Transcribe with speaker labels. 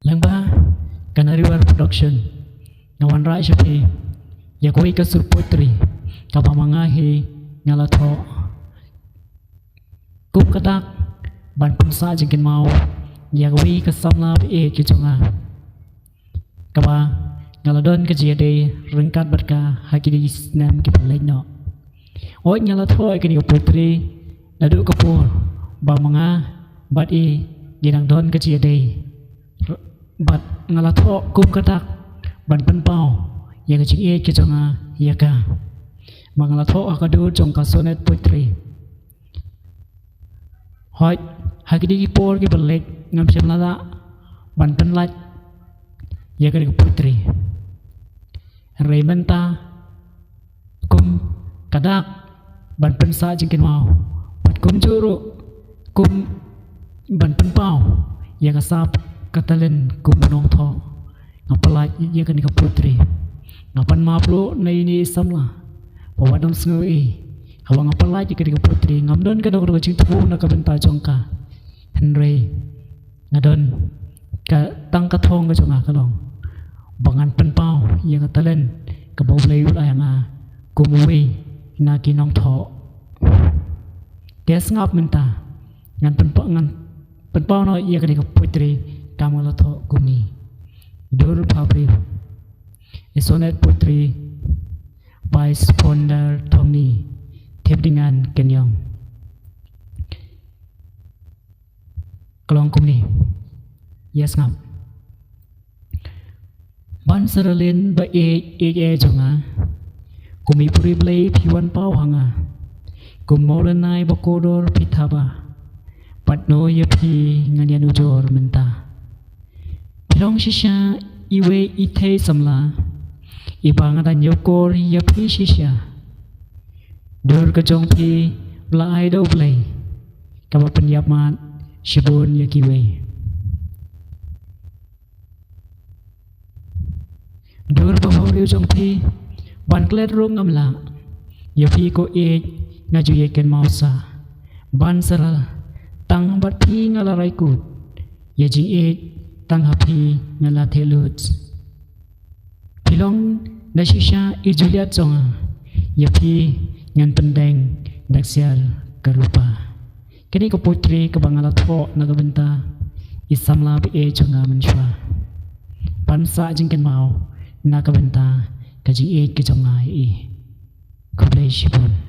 Speaker 1: Langba Kanariwar Production ngawan rai shapi ya koi kasur potri kapamangahi ngalatho kup katak ban punsa jengkin mau ya koi kasamla e kichonga kaba ngaladon kejade rengkat berka hakidi snam kipaleno oi ngalatho kini potri nadu kapur ba manga bat e ginang don kejade bat ngalatho kup katak ban penpau yang kecil e kejonga yaka mangalatho akadu jong kasonet putri hoi hakidi por ki balek ngam semlala ban penlat yaka ki putri rementa kum kadak ban pensa jengkin mau bat kum juru kum ban penpau yang asap katalen kum nong tho ngapalai ye kan ka putri ngapan maplo nei ni samla pawadam sngoi hawa ngapalai ye kan ka putri ngamdon ka dok cing tu na ka benta jongka henry ngadon ka tang ka thong ka jonga ka long bangan penpau ye ka talen ka bau lei ulai nga kumui na ki nong tho des ngap menta ngan penpau no ye kan ka putri kamala tho kumi Dur Pabri Isonet Putri by Sponder Tommy tiếp dengan Kenyong Kelong kumni Yes ngap Ban seralin ba e jonga Kumi puri blay piwan pau hanga Kumolenai bakodor pitaba Patno ye pi nganyan ujor menta Long shisha iwe ite samla ibang dan yokor ya pi shisha dur kejong pi blai do blai kaba penyamat shibun ya kiwe dur babaw jong pi ban klet rong amla ya pi ko e ngaju yeken mausa ban saral tang bat pi ngalarai kut ya jing e tang hapi ngala telut pilong na shisha i Juliet zonga yapi ngan pendeng daksial karupa kini ko putri ke bangala tho na gabenta isamla bi e jonga menshwa pansa jingken mau na gabenta kaji e ke jonga e kublai shibun